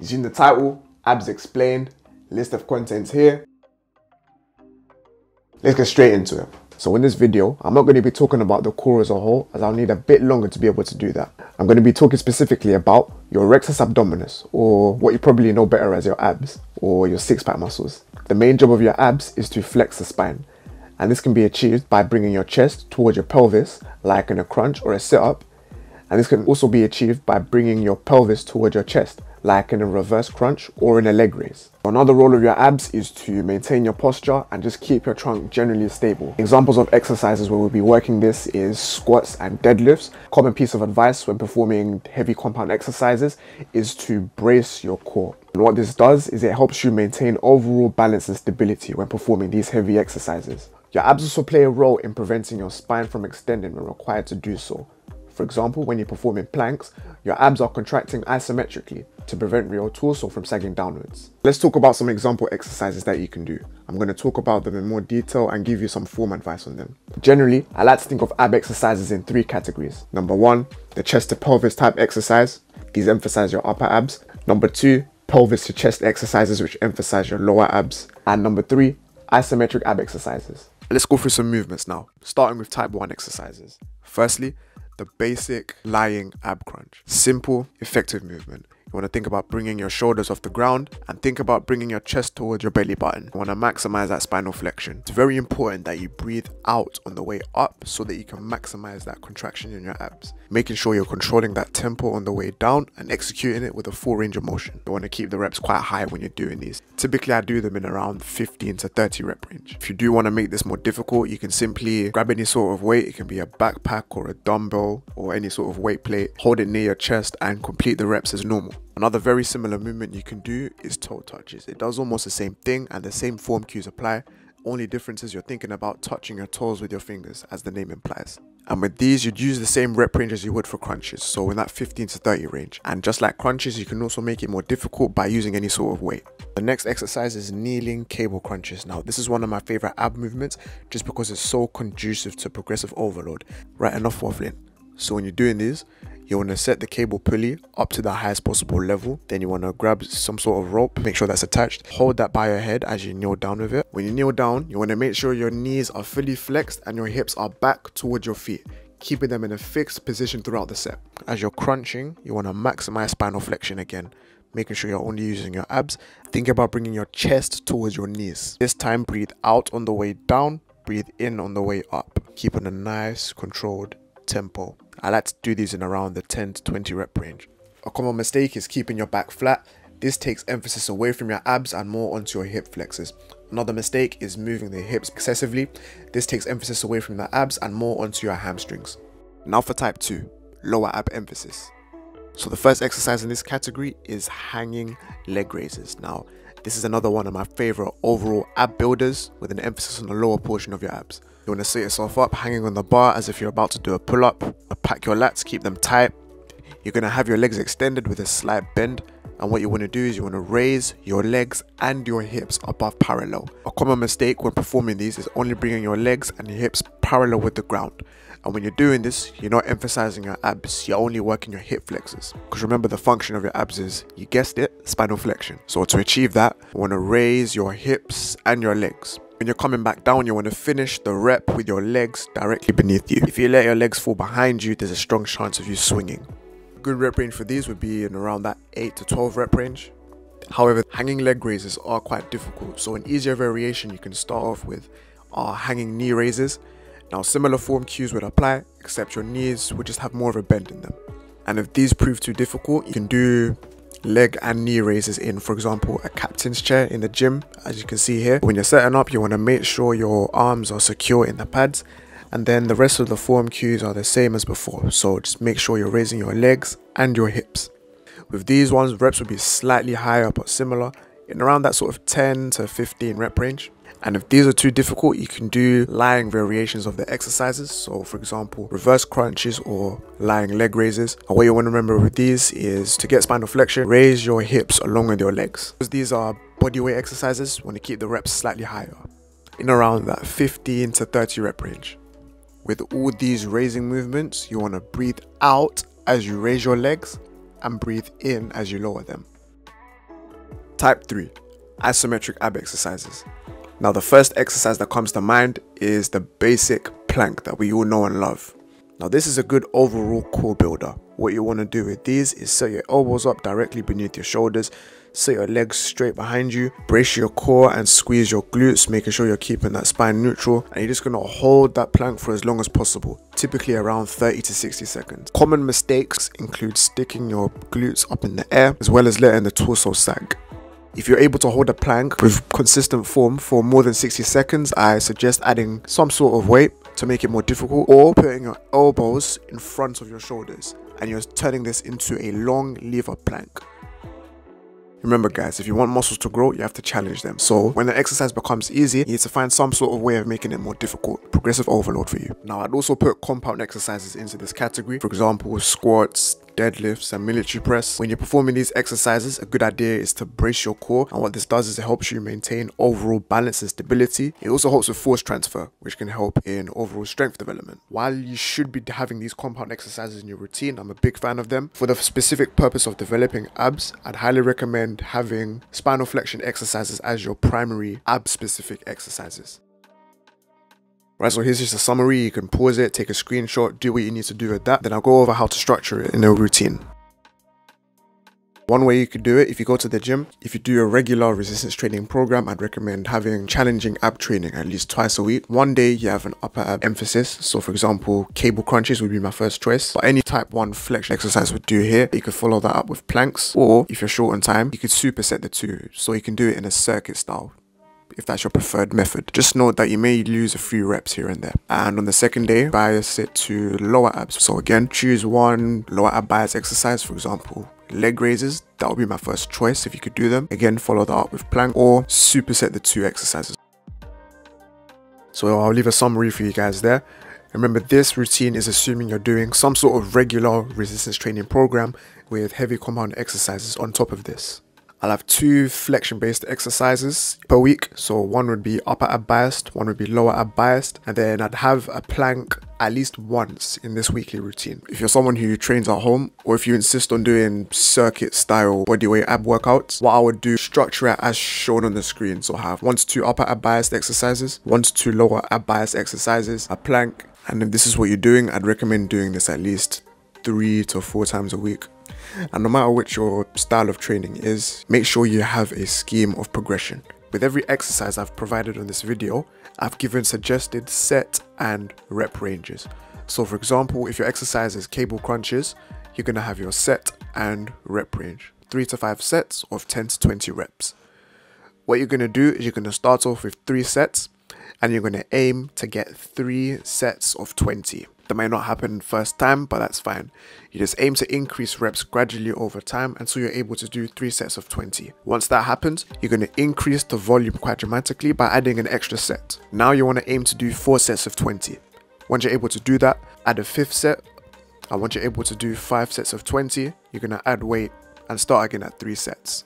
You've seen the title, abs explained, list of contents here. Let's get straight into it. So in this video, I'm not going to be talking about the core as a whole, as I'll need a bit longer to be able to do that. I'm going to be talking specifically about your rectus abdominis, or what you probably know better as your abs, or your six-pack muscles. The main job of your abs is to flex the spine, and this can be achieved by bringing your chest towards your pelvis, like in a crunch or a sit-up, and this can also be achieved by bringing your pelvis towards your chest, like in a reverse crunch or in a leg raise. Another role of your abs is to maintain your posture and just keep your trunk generally stable. Examples of exercises where we'll be working this is squats and deadlifts. Common piece of advice when performing heavy compound exercises is to brace your core. And what this does is it helps you maintain overall balance and stability when performing these heavy exercises. Your abs also play a role in preventing your spine from extending when required to do so. For example, when you're performing planks, your abs are contracting isometrically to prevent your torso from sagging downwards. Let's talk about some example exercises that you can do. I'm going to talk about them in more detail and give you some form advice on them. Generally, I like to think of ab exercises in three categories. Number one, the chest to pelvis type exercise. These emphasize your upper abs. Number two, pelvis to chest exercises, which emphasize your lower abs. And number three, isometric ab exercises. Let's go through some movements now, starting with type 1 exercises. Firstly, the basic lying ab crunch. Simple, effective movement. You want to think about bringing your shoulders off the ground and think about bringing your chest towards your belly button. You want to maximize that spinal flexion. It's very important that you breathe out on the way up so that you can maximize that contraction in your abs. Making sure you're controlling that tempo on the way down and executing it with a full range of motion. You want to keep the reps quite high when you're doing these. Typically, I do them in around 15 to 30 rep range. If you do want to make this more difficult, you can simply grab any sort of weight. It can be a backpack or a dumbbell or any sort of weight plate. Hold it near your chest and complete the reps as normal. Another very similar movement you can do is toe touches. It does almost the same thing and the same form cues apply. Only difference is you're thinking about touching your toes with your fingers, as the name implies. And with these, you'd use the same rep range as you would for crunches, so in that 15 to 30 range. And just like crunches, you can also make it more difficult by using any sort of weight. The next exercise is kneeling cable crunches. Now, this is one of my favorite ab movements just because it's so conducive to progressive overload. Right, enough waffling. So when you're doing this, you want to set the cable pulley up to the highest possible level. Then you want to grab some sort of rope, make sure that's attached. Hold that by your head as you kneel down with it. When you kneel down, you want to make sure your knees are fully flexed and your hips are back towards your feet, keeping them in a fixed position throughout the set. As you're crunching, you want to maximize spinal flexion again, making sure you're only using your abs. Think about bringing your chest towards your knees. This time, breathe out on the way down, breathe in on the way up, keeping a nice controlled tempo. I like to do these in around the 10 to 20 rep range. A common mistake is keeping your back flat. This takes emphasis away from your abs and more onto your hip flexors. Another mistake is moving the hips excessively. This takes emphasis away from the abs and more onto your hamstrings. Now for type 2, lower ab emphasis. So the first exercise in this category is hanging leg raises. Now, this is another one of my favorite overall ab builders with an emphasis on the lower portion of your abs. You want to set yourself up hanging on the bar as if you're about to do a pull-up. Pack your lats, keep them tight. You're going to have your legs extended with a slight bend. And what you want to do is you want to raise your legs and your hips above parallel. A common mistake when performing these is only bringing your legs and your hips parallel with the ground. And when you're doing this, you're not emphasizing your abs, you're only working your hip flexors. Because remember, the function of your abs is, you guessed it, spinal flexion. So to achieve that, you want to raise your hips and your legs. When you're coming back down, you want to finish the rep with your legs directly beneath you. If you let your legs fall behind you, there's a strong chance of you swinging. A good rep range for these would be in around that 8 to 12 rep range. However, hanging leg raises are quite difficult. So an easier variation you can start off with are hanging knee raises. Now, similar form cues would apply, except your knees would just have more of a bend in them. And if these prove too difficult, you can do leg and knee raises in, for example, a captain's chair in the gym, as you can see here. When you're setting up, you want to make sure your arms are secure in the pads, and then the rest of the form cues are the same as before. So just make sure you're raising your legs and your hips. With these ones, reps would be slightly higher but similar, in around that sort of 10 to 15 rep range. And if these are too difficult, you can do lying variations of the exercises. So for example, reverse crunches or lying leg raises. And what you want to remember with these is to get spinal flexion, raise your hips along with your legs. Because these are bodyweight exercises, you want to keep the reps slightly higher, in around that 15 to 30 rep range. With all these raising movements, you want to breathe out as you raise your legs and breathe in as you lower them. Type 3, isometric ab exercises. Now the first exercise that comes to mind is the basic plank that we all know and love. Now this is a good overall core builder. What you want to do with these is set your elbows up directly beneath your shoulders, set your legs straight behind you, brace your core and squeeze your glutes, making sure you're keeping that spine neutral, and you're just going to hold that plank for as long as possible, typically around 30 to 60 seconds. Common mistakes include sticking your glutes up in the air as well as letting the torso sag. If you're able to hold a plank with consistent form for more than 60 seconds, I suggest adding some sort of weight to make it more difficult, or putting your elbows in front of your shoulders and you're turning this into a long lever plank. Remember guys, if you want muscles to grow, you have to challenge them. So when the exercise becomes easy, you need to find some sort of way of making it more difficult. Progressive overload for you. Now I'd also put compound exercises into this category. For example, squats, deadlifts and military press. When you're performing these exercises, a good idea is to brace your core, and what this does is it helps you maintain overall balance and stability. It also helps with force transfer, which can help in overall strength development. While you should be having these compound exercises in your routine, I'm a big fan of them. For the specific purpose of developing abs, I'd highly recommend having spinal flexion exercises as your primary ab specific exercises. Right, so here's just a summary. You can pause it, take a screenshot, do what you need to do with that. Then I'll go over how to structure it in a routine. One way you could do it, if you go to the gym, if you do a regular resistance training program, I'd recommend having challenging ab training at least twice a week. One day you have an upper ab emphasis. So for example, cable crunches would be my first choice. But any type 1 flexion exercise would do here. You could follow that up with planks, or if you're short on time, you could superset the two. So you can do it in a circuit style, if that's your preferred method. Just note that you may lose a few reps here and there. And on the second day, bias it to lower abs. So again, choose one lower ab bias exercise, for example, leg raises. That would be my first choice if you could do them. Again, follow that up with plank, or superset the two exercises. So I'll leave a summary for you guys there. Remember, this routine is assuming you're doing some sort of regular resistance training program with heavy compound exercises on top of this. I'll have 2 flexion based exercises per week. So one would be upper ab biased, one would be lower ab biased, and then I'd have a plank at least once in this weekly routine. If you're someone who trains at home, or if you insist on doing circuit style bodyweight ab workouts, what I would do, structure it as shown on the screen. So I have 1 to 2 upper ab biased exercises, 1 to 2 lower ab biased exercises, a plank. And if this is what you're doing, I'd recommend doing this at least 3 to 4 times a week. And no matter which your style of training is, make sure you have a scheme of progression. With every exercise I've provided on this video, I've given suggested set and rep ranges. So for example, if your exercise is cable crunches, you're going to have your set and rep range. 3 to 5 sets of 10 to 20 reps. What you're going to do is you're going to start off with 3 sets, and you're going to aim to get 3 sets of 20. That might not happen first time, but that's fine. You just aim to increase reps gradually over time until you're able to do 3 sets of 20. Once that happens, you're going to increase the volume quite dramatically by adding an extra set. Now you want to aim to do 4 sets of 20. Once you're able to do that, add a 5th set. And once you're able to do 5 sets of 20, you're going to add weight and start again at 3 sets.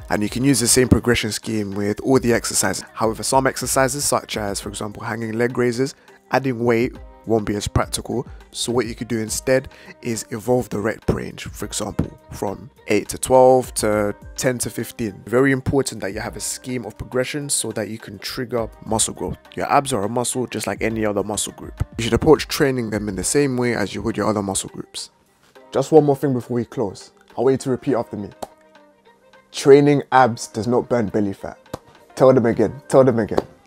And you can use the same progression scheme with all the exercises. However, some exercises, such as for example hanging leg raises, adding weight won't be as practical. So what you could do instead is evolve the rep range, for example from 8 to 12 to 10 to 15. Very important that you have a scheme of progression so that you can trigger muscle growth. Your abs are a muscle just like any other muscle group. You should approach training them in the same way as you would your other muscle groups. Just one more thing before we close. I want you to repeat after me. Training abs does not burn belly fat. Tell them again.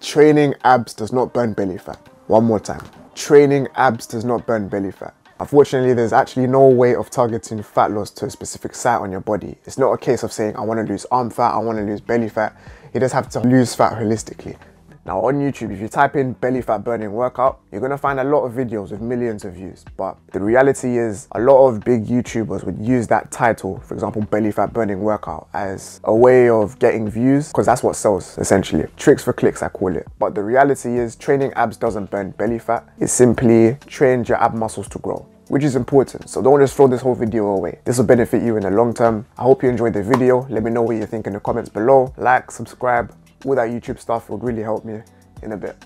Training abs does not burn belly fat. One more time. Training abs does not burn belly fat. Unfortunately, there's actually no way of targeting fat loss to a specific site on your body. It's not a case of saying, I want to lose arm fat, I want to lose belly fat. You just have to lose fat holistically. Now on YouTube, if you type in belly fat burning workout, you're going to find a lot of videos with millions of views. But the reality is a lot of big YouTubers would use that title, for example, belly fat burning workout, as a way of getting views, because that's what sells essentially. Tricks for clicks, I call it. But the reality is training abs doesn't burn belly fat. It simply trains your ab muscles to grow, which is important. So don't just throw this whole video away. This will benefit you in the long term. I hope you enjoyed the video. Let me know what you think in the comments below. Like, subscribe, all that YouTube stuff would really help me in a bit.